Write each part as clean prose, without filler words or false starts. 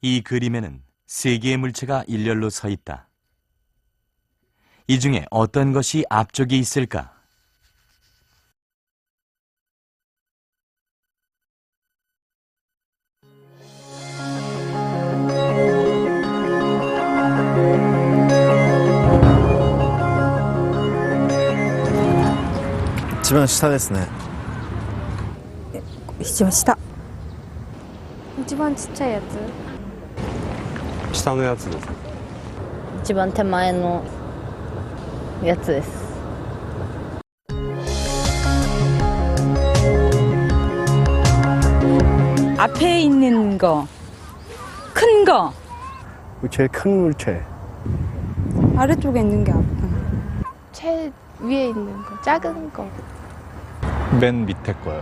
이 그림에는 세 개의 물체가 일렬로 서 있다. 이 중에 어떤 것이 앞쪽에 있을까? 이번下ですね。一番下。一番ちっちゃいやつ。下のやつです。一番手前のやつです。 앞에 있는 거, 큰 거. 제일 큰 물체. 아래쪽에 있는 게 앞에. 제일 위에 있는 거, 작은 거. 맨 밑에 거요.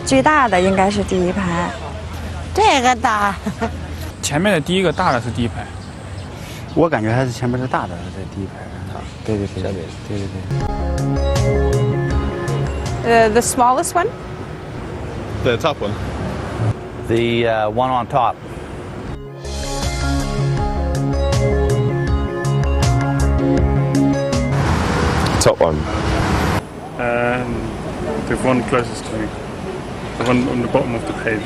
最大的应该是第一排。这个大，前面的第一个大的是第一排。我感觉还是前面是大的，在第一排。对对对，对对对。The smallest one? The top one. The one on top. Top one. The one closest to me. The one on the bottom of the page.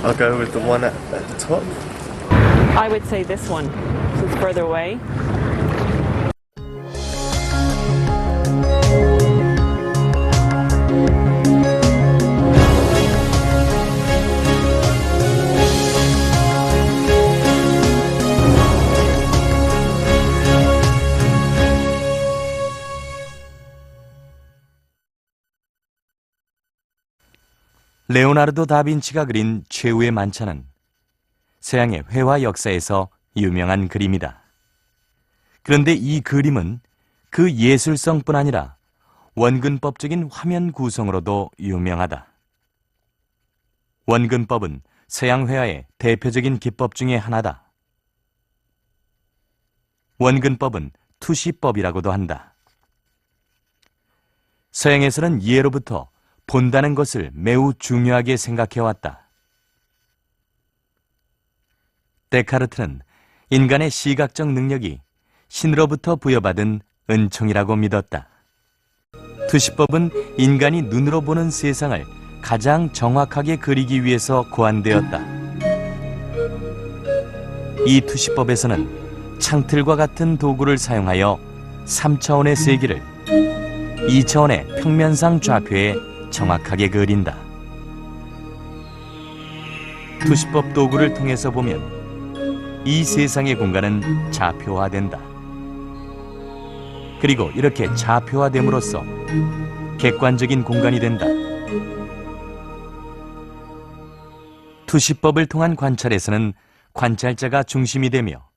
I'll go with the one at the top. I would say this one, so it's further away. 레오나르도 다빈치가 그린 최후의 만찬은 서양의 회화 역사에서 유명한 그림이다. 그런데 이 그림은 그 예술성뿐 아니라 원근법적인 화면 구성으로도 유명하다. 원근법은 서양 회화의 대표적인 기법 중에 하나다. 원근법은 투시법이라고도 한다. 서양에서는 예로부터 본다는 것을 매우 중요하게 생각해왔다. 데카르트는 인간의 시각적 능력이 신으로부터 부여받은 은총이라고 믿었다. 투시법은 인간이 눈으로 보는 세상을 가장 정확하게 그리기 위해서 고안되었다. 이 투시법에서는 창틀과 같은 도구를 사용하여 3차원의 세계를 2차원의 평면상 좌표에 정확하게 그린다. 투시법 도구를 통해서 보면 이 세상의 공간은 좌표화된다. 그리고 이렇게 좌표화됨으로써 객관적인 공간이 된다. 투시법을 통한 관찰에서는 관찰자가 중심이 되며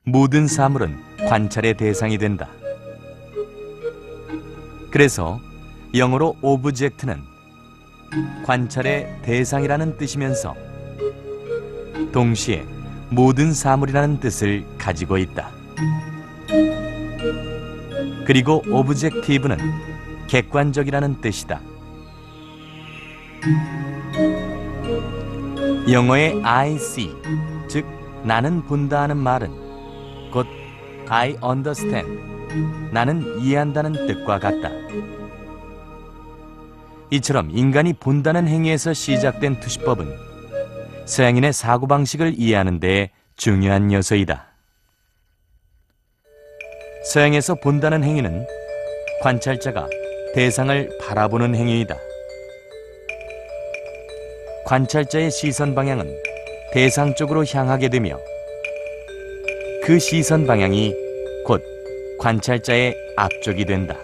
모든 사물은 관찰의 대상이 된다. 그래서 영어로 오브젝트는 관찰의 대상이라는 뜻이면서 동시에 모든 사물이라는 뜻을 가지고 있다. 그리고 오브젝티브는 객관적이라는 뜻이다. 영어의 I see, 즉 나는 본다 하는 말은 곧 I understand, 나는 이해한다는 뜻과 같다. 이처럼 인간이 본다는 행위에서 시작된 투시법은 서양인의 사고방식을 이해하는 데 중요한 요소이다. 서양에서 본다는 행위는 관찰자가 대상을 바라보는 행위이다. 관찰자의 시선 방향은 대상 쪽으로 향하게 되며 그 시선 방향이 곧 관찰자의 앞쪽이 된다.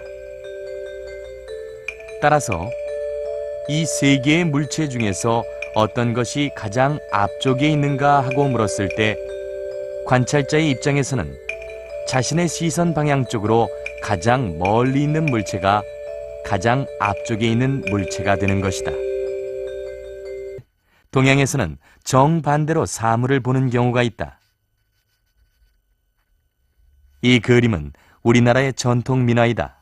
따라서 이 세 개의 물체 중에서 어떤 것이 가장 앞쪽에 있는가 하고 물었을 때 관찰자의 입장에서는 자신의 시선 방향 쪽으로 가장 멀리 있는 물체가 가장 앞쪽에 있는 물체가 되는 것이다. 동양에서는 정반대로 사물을 보는 경우가 있다. 이 그림은 우리나라의 전통 민화이다.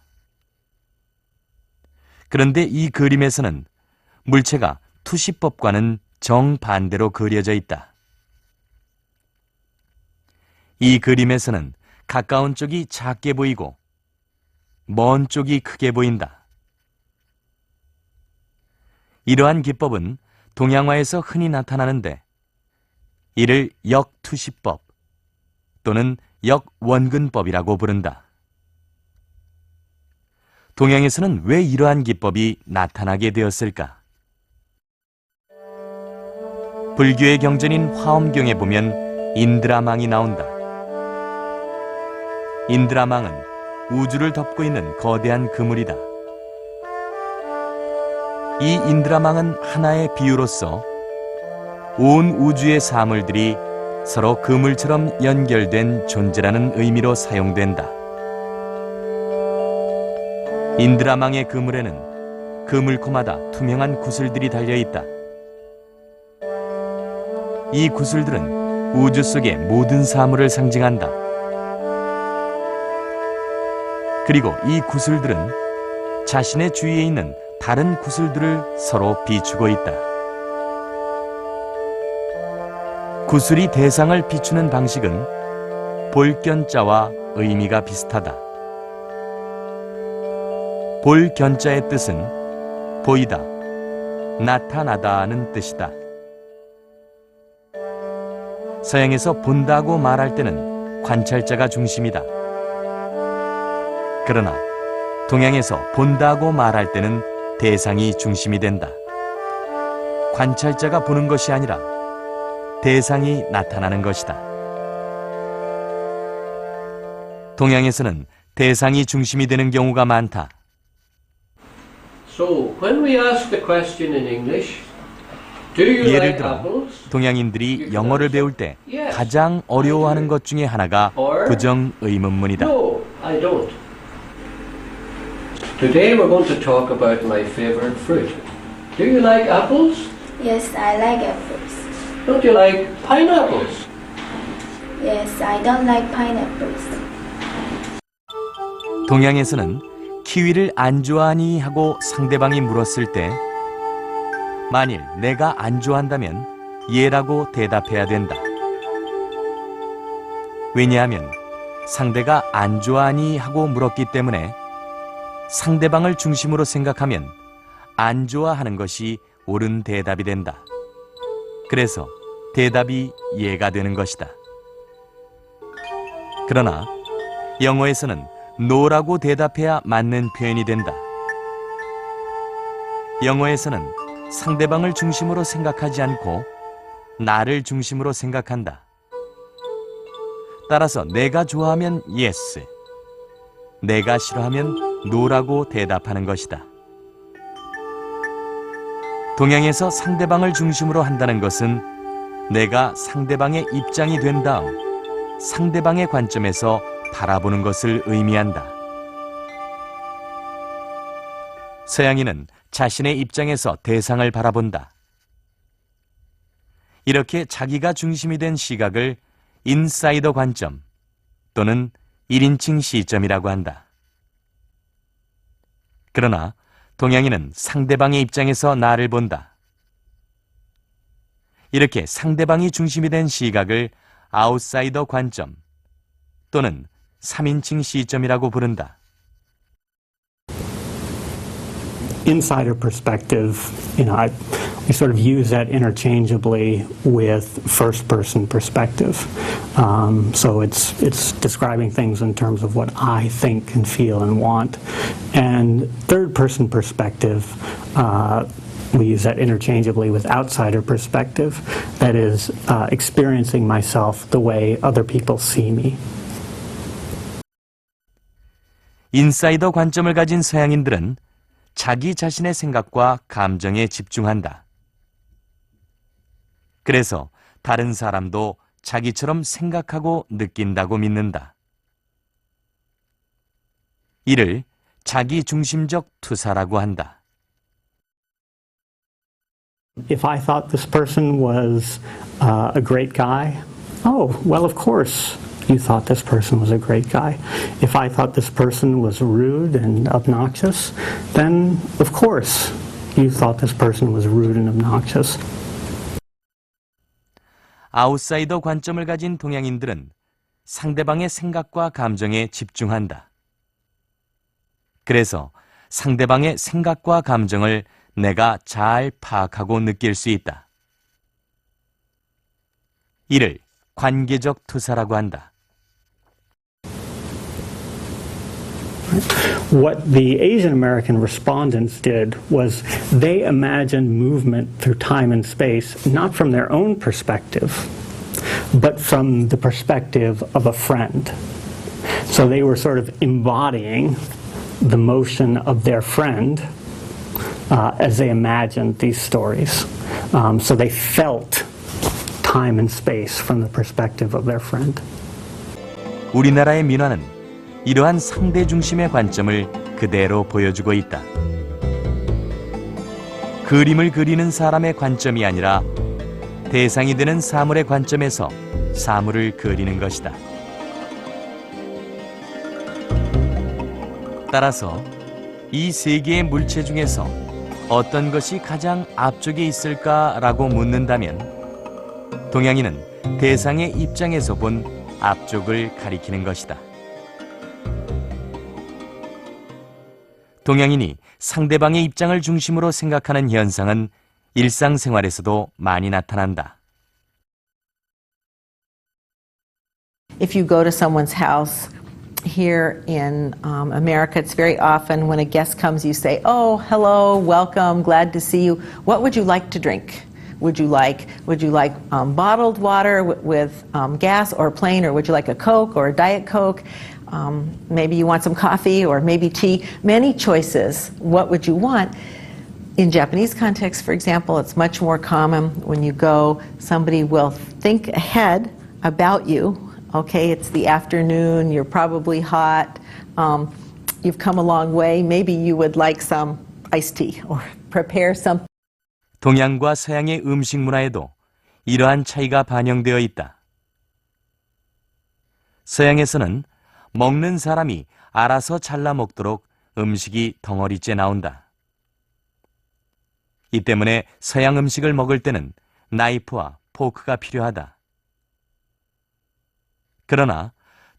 그런데 이 그림에서는 물체가 투시법과는 정반대로 그려져 있다. 이 그림에서는 가까운 쪽이 작게 보이고 먼 쪽이 크게 보인다. 이러한 기법은 동양화에서 흔히 나타나는데 이를 역투시법 또는 역원근법이라고 부른다. 동양에서는 왜 이러한 기법이 나타나게 되었을까? 불교의 경전인 화엄경에 보면 인드라망이 나온다. 인드라망은 우주를 덮고 있는 거대한 그물이다. 이 인드라망은 하나의 비유로서 온 우주의 사물들이 서로 그물처럼 연결된 존재라는 의미로 사용된다. 인드라망의 그물에는 그물코마다 투명한 구슬들이 달려있다. 이 구슬들은 우주 속의 모든 사물을 상징한다. 그리고 이 구슬들은 자신의 주위에 있는 다른 구슬들을 서로 비추고 있다. 구슬이 대상을 비추는 방식은 볼견자와 의미가 비슷하다. 볼견자의 뜻은 보이다, 나타나다는 뜻이다. 서양에서 본다고 말할 때는 관찰자가 중심이다. 그러나 동양에서 본다고 말할 때는 대상이 중심이 된다. 관찰자가 보는 것이 아니라 대상이 나타나는 것이다. 동양에서는 대상이 중심이 되는 경우가 많다. So, when we ask the question in English, do you 예를 like 들어 apples? 동양인들이 영어를 배울 때 가장 어려워하는 것 중에 하나가 부정 의문문이다. No, I don't. Today we're going to talk about my favorite fruit. Do you like apples? Yes, I like apples. Don't you like pineapples? Yes, I don't like pineapples. 동양에서는 키위를 안 좋아하니 하고 상대방이 물었을 때 만일 내가 안 좋아한다면 예라고 대답해야 된다. 왜냐하면 상대가 안 좋아하니 하고 물었기 때문에 상대방을 중심으로 생각하면 안 좋아하는 것이 옳은 대답이 된다. 그래서 대답이 예가 되는 것이다. 그러나 영어에서는 no라고 대답해야 맞는 표현이 된다. 영어에서는 상대방을 중심으로 생각하지 않고 나를 중심으로 생각한다. 따라서 내가 좋아하면 yes, 내가 싫어하면 no라고 대답하는 것이다. 동양에서 상대방을 중심으로 한다는 것은 내가 상대방의 입장이 된 다음 상대방의 관점에서 바라보는 것을 의미한다. 서양인은 자신의 입장에서 대상을 바라본다. 이렇게 자기가 중심이 된 시각을 인사이더 관점 또는 1인칭 시점이라고 한다. 그러나 동양인은 상대방의 입장에서 나를 본다. 이렇게 상대방이 중심이 된 시각을 아웃사이더 관점 또는 3인칭 시점이라고 부른다. Insider perspective, we sort of use that interchangeably with first-person perspective. So it's describing things in terms of what I think and feel and want. And third-person perspective, we use that interchangeably with outsider perspective. That is, experiencing myself the way other people see me. 인사이더 관점을 가진 서양인들은 자기 자신의 생각과 감정에 집중한다. 그래서 다른 사람도 자기처럼 생각하고 느낀다고 믿는다. 이를 자기중심적 투사라고 한다. If I thought this person was a great guy, oh, well, of course you thought this person was a great guy. If I thought this person was rude and obnoxious, then of course you thought this person was rude and obnoxious. 아웃사이더 관점을 가진 동양인들은 상대방의 생각과 감정에 집중한다. 그래서 상대방의 생각과 감정을 내가 잘 파악하고 느낄 수 있다. 이를 관계적 투사라고 한다. What the Asian American respondents did was they imagined movement through time and space not from their own perspective, but from the perspective of a friend. So they were sort of embodying the motion of their friend as they imagined these stories. So they felt time and space from the perspective of their friend. 우리나라의 민화는 이러한 상대 중심의 관점을 그대로 보여주고 있다. 그림을 그리는 사람의 관점이 아니라 대상이 되는 사물의 관점에서 사물을 그리는 것이다. 따라서 이 세 개의 물체 중에서 어떤 것이 가장 앞쪽에 있을까라고 묻는다면 동양인은 대상의 입장에서 본 앞쪽을 가리키는 것이다. 동양인이 상대방의 입장을 중심으로 생각하는 현상은 일상생활에서도 많이 나타난다. If you go to someone's house here in America, it's very often when a guest comes, you say, "Oh, hello, welcome, glad to see you. What would you like to drink? Would you like bottled water with gas or plain, or would you like a Coke or a Diet Coke? Maybe you want some coffee or maybe tea." Many choices. What would you want? In Japanese context, for example, it's much more common when you go, somebody will think ahead about you. Okay, it's the afternoon, you're probably hot, you've come a long way, maybe you would like some iced tea or prepare some. 동양과 서양의 음식 문화에도 이러한 차이가 반영되어 있다. 서양에서는 먹는 사람이 알아서 잘라 먹도록 음식이 덩어리째 나온다. 이 때문에 서양 음식을 먹을 때는 나이프와 포크가 필요하다. 그러나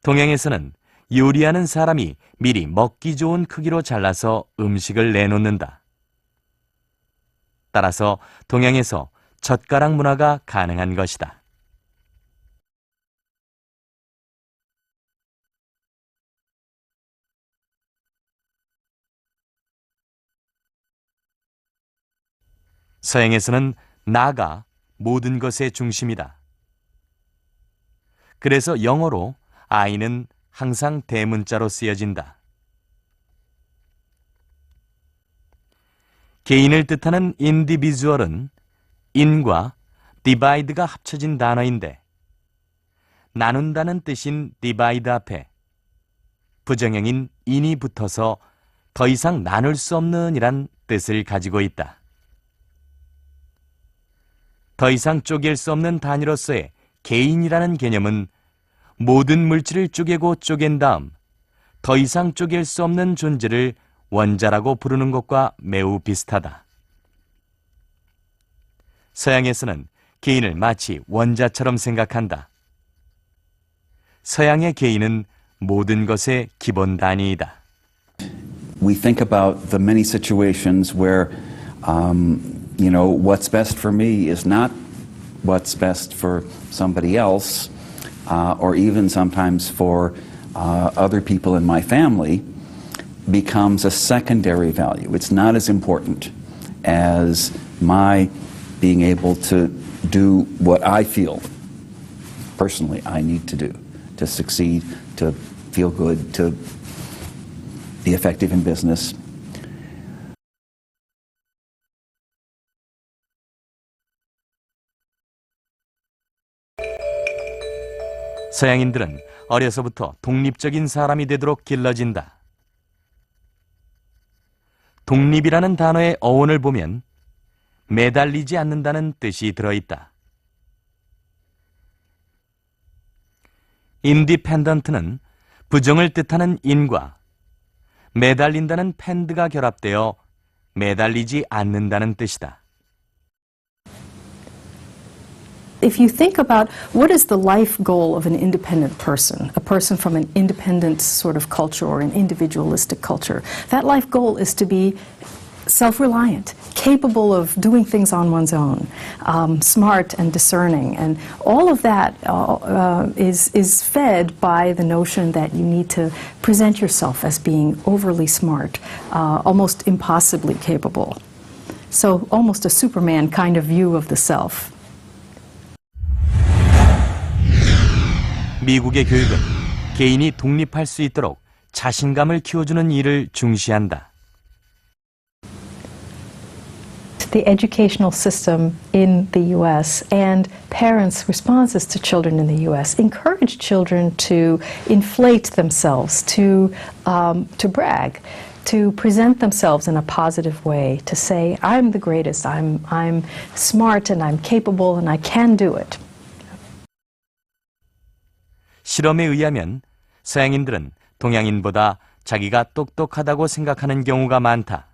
동양에서는 요리하는 사람이 미리 먹기 좋은 크기로 잘라서 음식을 내놓는다. 따라서 동양에서 젓가락 문화가 가능한 것이다. 서양에서는 나가 모든 것의 중심이다. 그래서 영어로 I는 항상 대문자로 쓰여진다. 개인을 뜻하는 individual은 in과 divide가 합쳐진 단어인데 나눈다는 뜻인 divide 앞에 부정형인 in이 붙어서 더 이상 나눌 수 없는 이란 뜻을 가지고 있다. 더 이상 쪼갤 수 없는 단위로서의 개인이라는 개념은 모든 물질을 쪼개고 쪼갠 다음 더 이상 쪼갤 수 없는 존재를 원자라고 부르는 것과 매우 비슷하다. 서양에서는 개인을 마치 원자처럼 생각한다. 서양의 개인은 모든 것의 기본 단위이다. We think about the many situations where what's best for me is not what's best for somebody else, or even sometimes for other people in my family, becomes a secondary value. It's not as important as my being able to do what I feel personally I need to do to succeed, to feel good, to be effective in business. 서양인들은 어려서부터 독립적인 사람이 되도록 길러진다. 독립이라는 단어의 어원을 보면 매달리지 않는다는 뜻이 들어있다. 인디펜던트는 부정을 뜻하는 인과 매달린다는 펜드가 결합되어 매달리지 않는다는 뜻이다. If you think about what is the life goal of an independent person, a person from an independent sort of culture or an individualistic culture, that life goal is to be self-reliant, capable of doing things on one's own, smart and discerning, and all of that is fed by the notion that you need to present yourself as being overly smart, almost impossibly capable. So almost a Superman kind of view of the self. 미국의 교육은 개인이 독립할 수 있도록 자신감을 키워주는 일을 중시한다. The educational system in the U.S. and parents' responses to children in the U.S. encourage children to inflate themselves, to brag, to present themselves in a positive way, to say, I'm the greatest, I'm smart and I'm capable and I can do it. 실험에 의하면 서양인들은 동양인보다 자기가 똑똑하다고 생각하는 경우가 많다.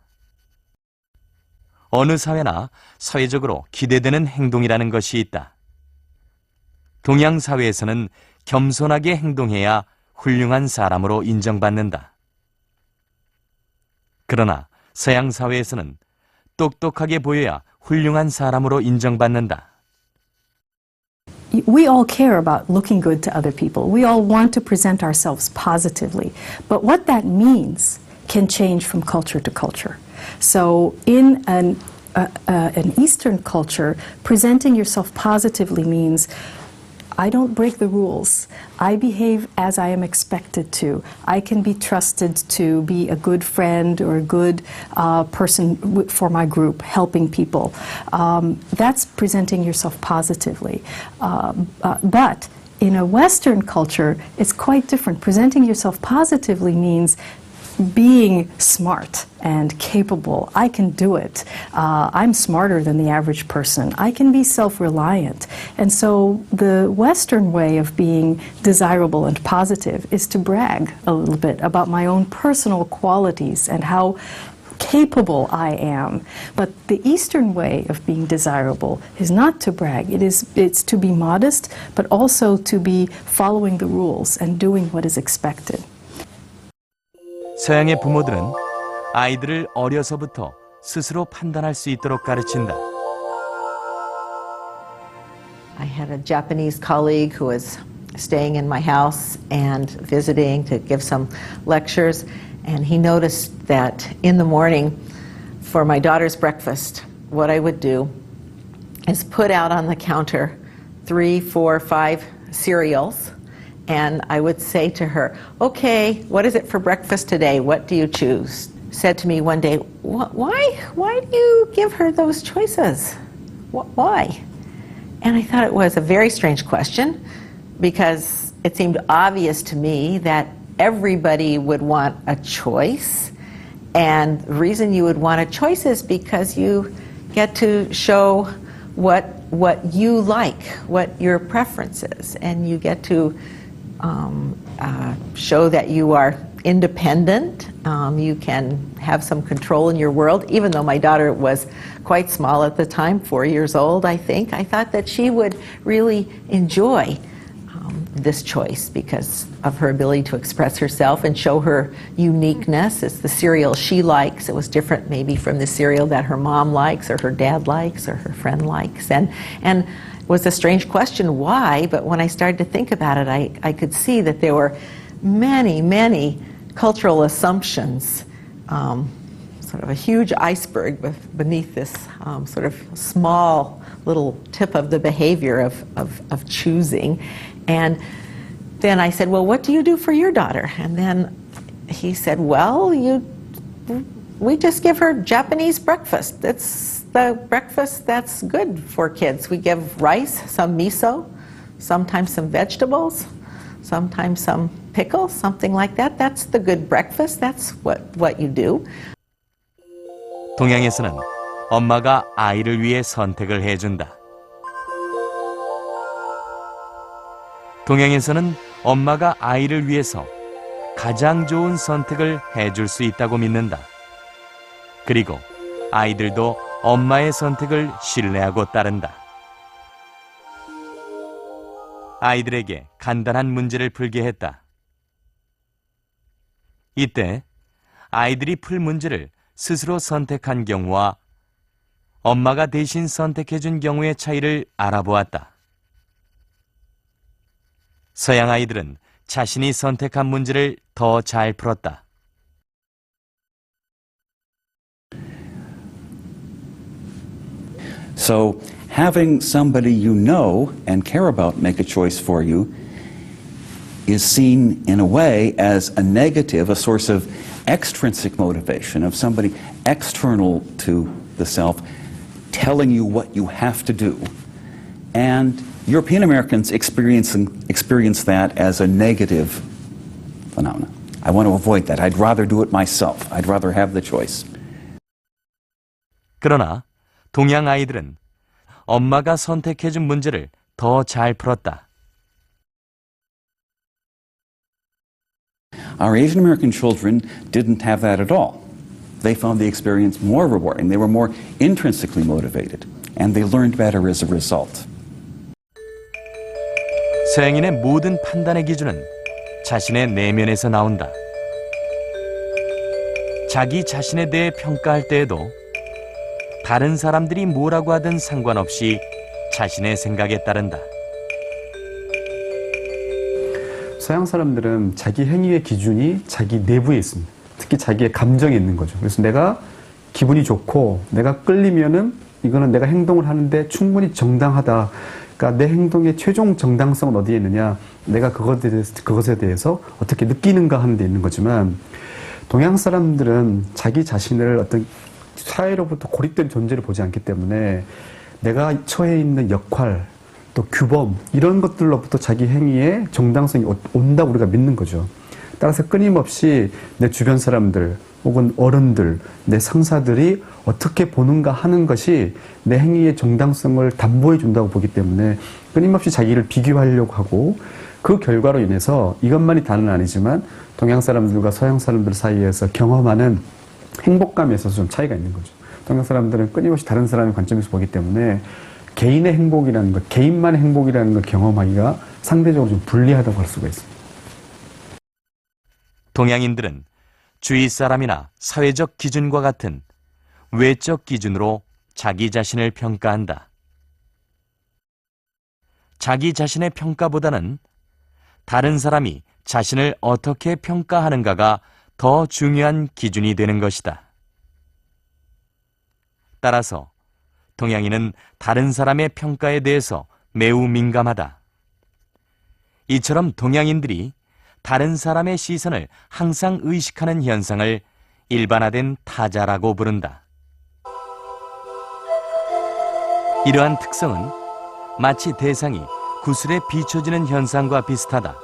어느 사회나 사회적으로 기대되는 행동이라는 것이 있다. 동양 사회에서는 겸손하게 행동해야 훌륭한 사람으로 인정받는다. 그러나 서양 사회에서는 똑똑하게 보여야 훌륭한 사람으로 인정받는다. We all care about looking good to other people. We all want to present ourselves positively. But what that means can change from culture to culture. So in an Eastern culture, presenting yourself positively means I don't break the rules. I behave as I am expected to. I can be trusted to be a good friend or a good person for my group, helping people. That's presenting yourself positively. But in a Western culture, it's quite different. Presenting yourself positively means being smart and capable. I can do it. I'm smarter than the average person. I can be self-reliant. And so the Western way of being desirable and positive is to brag a little bit about my own personal qualities and how capable I am. But the Eastern way of being desirable is not to brag. It's to be modest, but also to be following the rules and doing what is expected. 서양의 부모들은 아이들을 어려서부터 스스로 판단할 수 있도록 가르친다. I had a Japanese colleague who was staying in my house and visiting to give some lectures, and he noticed that in the morning for my daughter's breakfast, what I would do is put out on the counter 3, 4, 5 cereals. And I would say to her, okay, what is it for breakfast today? What do you choose? Said to me one day, why do you give her those choices? Why? And I thought it was a very strange question because it seemed obvious to me that everybody would want a choice. And the reason you would want a choice is because you get to show what you like, what your preference is, and you get to show that you are independent. You can have some control in your world. Even though my daughter was quite small at the time, 4 years old, I think, I thought that she would really enjoy this choice because of her ability to express herself and show her uniqueness. It's the cereal she likes. It was different maybe from the cereal that her mom likes or her dad likes or her friend likes. And it was a strange question, why? But when I started to think about it, I could see that there were many cultural assumptions, sort of a huge iceberg beneath this sort of small little tip of the behavior of choosing. And then I said, well, what do you do for your daughter? And then he said, well, we just give her Japanese breakfast. It's the breakfast that's good for kids. We give rice, some miso, sometimes some vegetables, sometimes some pickles, something like that. That's the good breakfast. That's what you do. 동양에서는 엄마가 아이를 위해 선택을 해준다. 동양에서는 엄마가 아이를 위해서 가장 좋은 선택을 해줄 수 있다고 믿는다. 그리고 아이들도 엄마의 선택을 신뢰하고 따른다. 아이들에게 간단한 문제를 풀게 했다. 이때 아이들이 풀 문제를 스스로 선택한 경우와 엄마가 대신 선택해준 경우의 차이를 알아보았다. 서양 아이들은 자신이 선택한 문제를 더 잘 풀었다. So having somebody you know and care about make a choice for you is seen in a way as a negative, a source of extrinsic motivation, of somebody external to the self telling you what you have to do. And European Americans experience that as a negative phenomenon. I want to avoid that. I'd rather do it myself. I'd rather have the choice. 그러나 동양 아이들은 엄마가 선택해준 문제를 더 잘 풀었다. Our Asian American children didn't have that at all. They found the experience more rewarding. They were more intrinsically motivated, and they learned better as a result. 서양인의 모든 판단의 기준은 자신의 내면에서 나온다. 자기 자신에 대해 평가할 때에도 다른 사람들이 뭐라고 하든 상관없이 자신의 생각에 따른다. 서양 사람들은 자기 행위의 기준이 자기 내부에 있습니다. 특히 자기의 감정에 있는 거죠. 그래서 내가 기분이 좋고 내가 끌리면은 이거는 내가 행동을 하는데 충분히 정당하다. 그러니까 내 행동의 최종 정당성은 어디에 있느냐. 내가 그것에 대해서 어떻게 느끼는가 하는 데 있는 거지만 동양 사람들은 자기 자신을 어떤 사회로부터 고립된 존재를 보지 않기 때문에 내가 처해 있는 역할 또 규범 이런 것들로부터 자기 행위의 정당성이 온다고 우리가 믿는 거죠. 따라서 끊임없이 내 주변 사람들 혹은 어른들, 내 상사들이 어떻게 보는가 하는 것이 내 행위의 정당성을 담보해 준다고 보기 때문에 끊임없이 자기를 비교하려고 하고 그 결과로 인해서 이것만이 다는 아니지만 동양 사람들과 서양 사람들 사이에서 경험하는 행복감에 있어서 좀 차이가 있는 거죠. 동양 사람들은 끊임없이 다른 사람의 관점에서 보기 때문에 개인의 행복이라는 것, 개인만의 행복이라는 걸 경험하기가 상대적으로 좀 불리하다고 할 수가 있습니다. 동양인들은 주위 사람이나 사회적 기준과 같은 외적 기준으로 자기 자신을 평가한다. 자기 자신의 평가보다는 다른 사람이 자신을 어떻게 평가하는가가 더 중요한 기준이 되는 것이다. 따라서 동양인은 다른 사람의 평가에 대해서 매우 민감하다. 이처럼 동양인들이 다른 사람의 시선을 항상 의식하는 현상을 일반화된 타자라고 부른다. 이러한 특성은 마치 대상이 구슬에 비춰지는 현상과 비슷하다.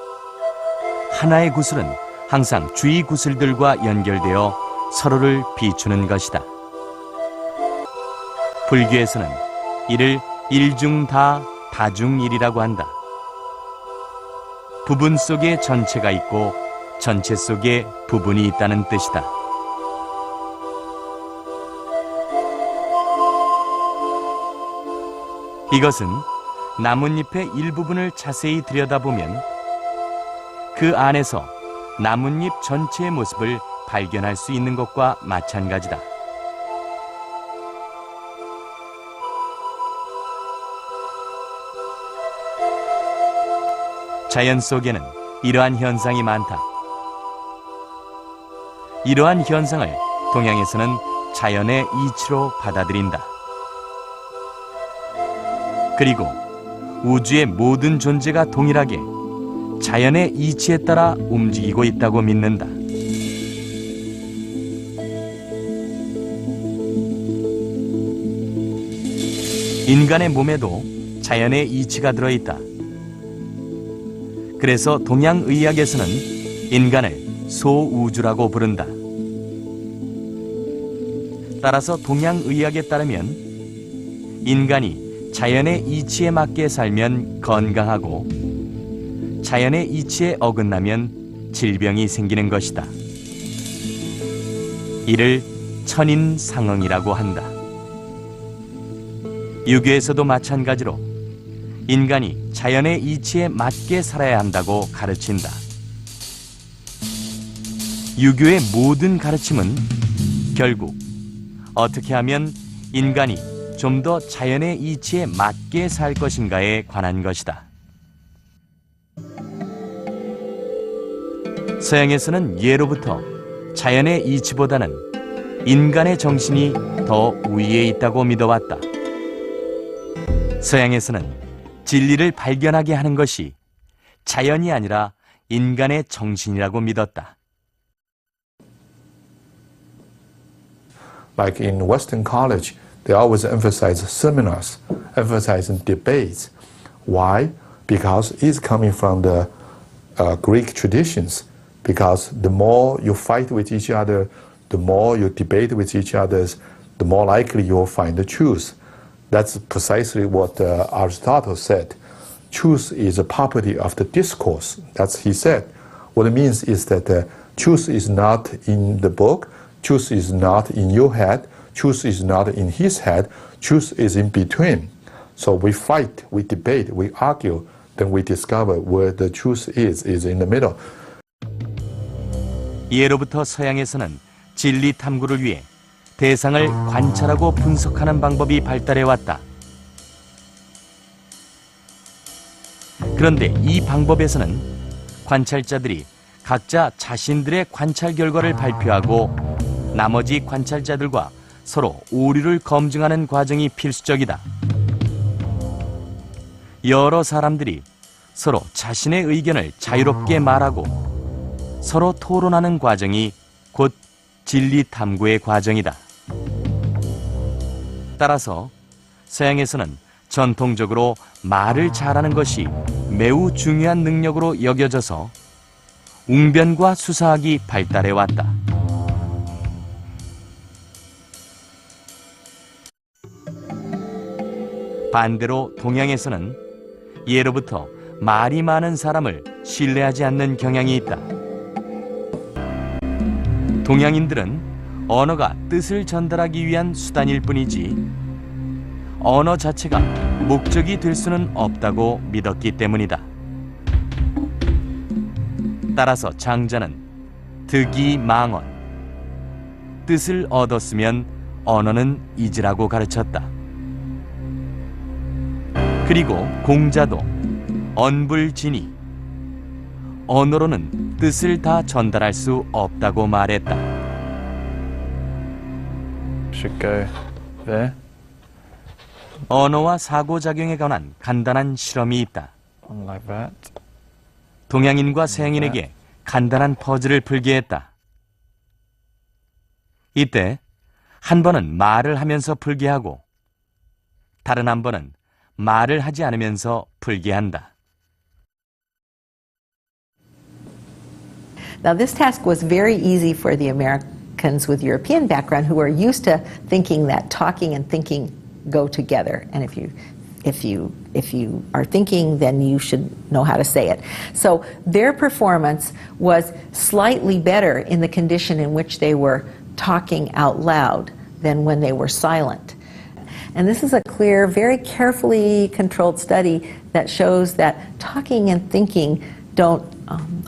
하나의 구슬은 항상 주위 구슬들과 연결되어 서로를 비추는 것이다. 불교에서는 이를 일중다, 다중일이라고 한다. 부분 속에 전체가 있고 전체 속에 부분이 있다는 뜻이다. 이것은 나뭇잎의 일부분을 자세히 들여다보면 그 안에서 나뭇잎 전체의 모습을 발견할 수 있는 것과 마찬가지다. 자연 속에는 이러한 현상이 많다. 이러한 현상을 동양에서는 자연의 이치로 받아들인다. 그리고 우주의 모든 존재가 동일하게 자연의 이치에 따라 움직이고 있다고 믿는다. 인간의 몸에도 자연의 이치가 들어있다. 그래서 동양의학에서는 인간을 소우주라고 부른다. 따라서 동양의학에 따르면 인간이 자연의 이치에 맞게 살면 건강하고 자연의 이치에 어긋나면 질병이 생기는 것이다. 이를 천인상응이라고 한다. 유교에서도 마찬가지로 인간이 자연의 이치에 맞게 살아야 한다고 가르친다. 유교의 모든 가르침은 결국 어떻게 하면 인간이 좀 더 자연의 이치에 맞게 살 것인가에 관한 것이다. 서양에서는 예로부터 자연의 이치보다는 인간의 정신이 더 우위에 있다고 믿어왔다. 서양에서는 진리를 발견하게 하는 것이 자연이 아니라 인간의 정신이라고 믿었다. Like in Western college, they always emphasize seminars, emphasizing debates. Why? Because it's coming from the Greek traditions. Because the more you fight with each other, the more you debate with each other, the more likely you'll find the truth. That's precisely what Aristotle said. Truth is a property of the discourse. That's he said. What it means is that truth is not in the book, truth is not in your head, truth is not in his head, truth is in between. So we fight, we debate, we argue, then we discover where the truth is in the middle. 예로부터 서양에서는 진리 탐구를 위해 대상을 관찰하고 분석하는 방법이 발달해 왔다. 그런데 이 방법에서는 관찰자들이 각자 자신들의 관찰 결과를 발표하고 나머지 관찰자들과 서로 오류를 검증하는 과정이 필수적이다. 여러 사람들이 서로 자신의 의견을 자유롭게 말하고 서로 토론하는 과정이 곧 진리 탐구의 과정이다. 따라서 서양에서는 전통적으로 말을 잘하는 것이 매우 중요한 능력으로 여겨져서 웅변과 수사학이 발달해 왔다. 반대로 동양에서는 예로부터 말이 많은 사람을 신뢰하지 않는 경향이 있다. 동양인들은 언어가 뜻을 전달하기 위한 수단일 뿐이지 언어 자체가 목적이 될 수는 없다고 믿었기 때문이다. 따라서 장자는 득이망언, 뜻을 얻었으면 언어는 잊으라고 가르쳤다. 그리고 공자도 언불진이, 언어로는 뜻을 다 전달할 수 없다고 말했다. Should go there. 언어와 상호작용에 관한 간단한 실험이 있다. Like that. 동양인과 서양인에게 간단한 퍼즐을 풀게 했다. 이때 한 번은 말을 하면서 풀게 하고 다른 한 번은 말을 하지 않으면서 풀게 한다. Now, this task was very easy for the Americans with European background who are used to thinking that talking and thinking go together. And if you are thinking, then you should know how to say it. So their performance was slightly better in the condition in which they were talking out loud than when they were silent. And this is a clear, very carefully controlled study that shows that talking and thinking don't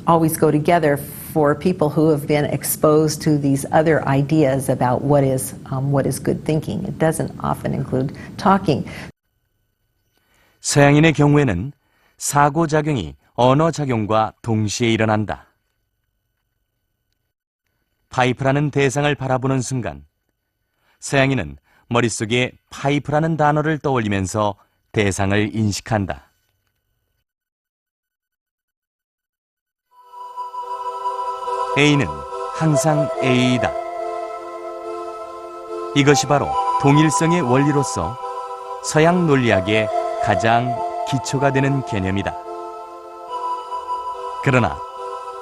always go together for people who have been exposed to these other ideas about what is good thinking. It doesn't often include talking. 서양인의 경우에는 상호작용이 언어작용과 동시에 일어난다. 파이프라는 대상을 바라보는 순간 서양인은 머릿속에 파이프라는 단어를 떠올리면서 대상을 인식한다. A는 항상 A이다. 이것이 바로 동일성의 원리로서 서양 논리학의 가장 기초가 되는 개념이다. 그러나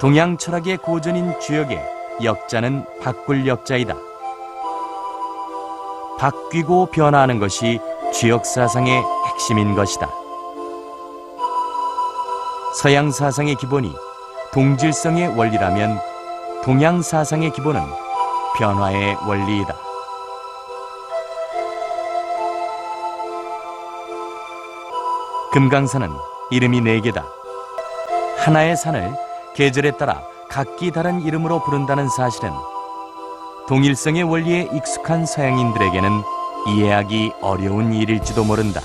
동양 철학의 고전인 주역의 역자는 바꿀 역자이다. 바뀌고 변화하는 것이 주역 사상의 핵심인 것이다. 서양 사상의 기본이 동질성의 원리라면 동양 사상의 기본은 변화의 원리이다. 금강산은 이름이 4개다. 하나의 산을 계절에 따라 각기 다른 이름으로 부른다는 사실은 동일성의 원리에 익숙한 서양인들에게는 이해하기 어려운 일일지도 모른다.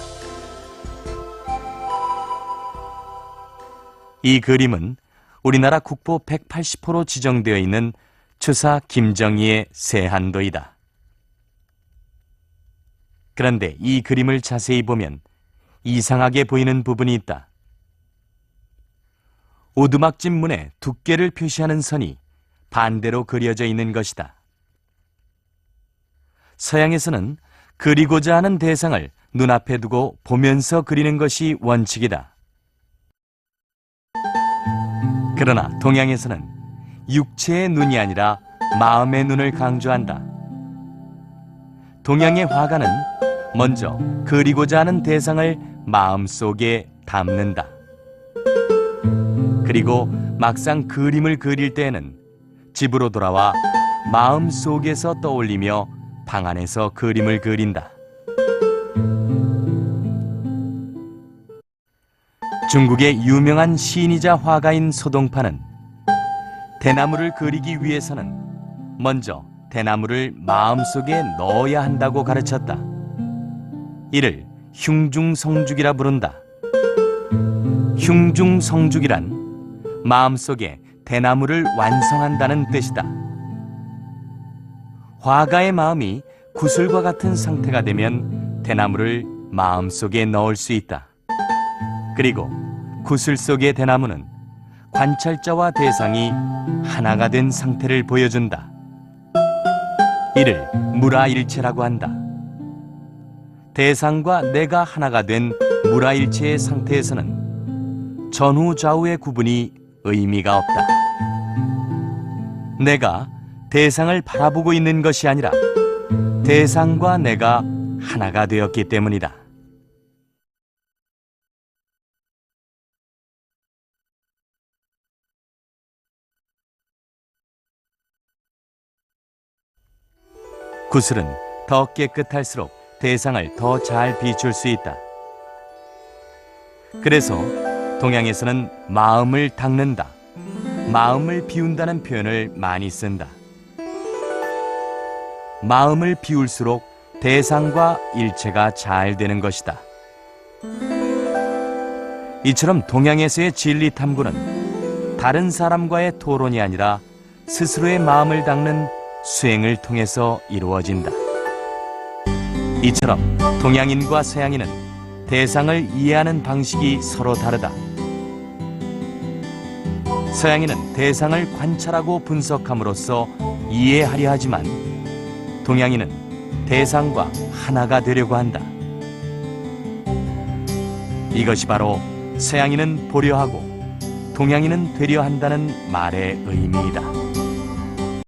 이 그림은 우리나라 국보 180호로 지정되어 있는 추사 김정희의 세한도이다. 그런데 이 그림을 자세히 보면 이상하게 보이는 부분이 있다. 오두막집 문의 두께를 표시하는 선이 반대로 그려져 있는 것이다. 서양에서는 그리고자 하는 대상을 눈앞에 두고 보면서 그리는 것이 원칙이다. 그러나 동양에서는 육체의 눈이 아니라 마음의 눈을 강조한다. 동양의 화가는 먼저 그리고자 하는 대상을 마음속에 담는다. 그리고 막상 그림을 그릴 때에는 집으로 돌아와 마음속에서 떠올리며 방 안에서 그림을 그린다. 중국의 유명한 시인이자 화가인 소동파는 대나무를 그리기 위해서는 먼저 대나무를 마음속에 넣어야 한다고 가르쳤다. 이를 흉중성죽이라 부른다. 흉중성죽이란 마음속에 대나무를 완성한다는 뜻이다. 화가의 마음이 구슬과 같은 상태가 되면 대나무를 마음속에 넣을 수 있다. 그리고 구슬 속의 대나무는 관찰자와 대상이 하나가 된 상태를 보여준다. 이를 무라일체라고 한다. 대상과 내가 하나가 된 무라일체의 상태에서는 전후 좌우의 구분이 의미가 없다. 내가 대상을 바라보고 있는 것이 아니라 대상과 내가 하나가 되었기 때문이다. 구슬은 더 깨끗할수록 대상을 더 잘 비출 수 있다. 그래서 동양에서는 마음을 닦는다, 마음을 비운다는 표현을 많이 쓴다. 마음을 비울수록 대상과 일체가 잘 되는 것이다. 이처럼 동양에서의 진리 탐구는 다른 사람과의 토론이 아니라 스스로의 마음을 닦는 수행을 통해서 이루어진다. 이처럼 동양인과 서양인은 대상을 이해하는 방식이 서로 다르다. 서양인은 대상을 관찰하고 분석함으로써 이해하려 하지만 동양인은 대상과 하나가 되려고 한다. 이것이 바로 서양인은 보려 하고 동양인은 되려 한다는 말의 의미이다.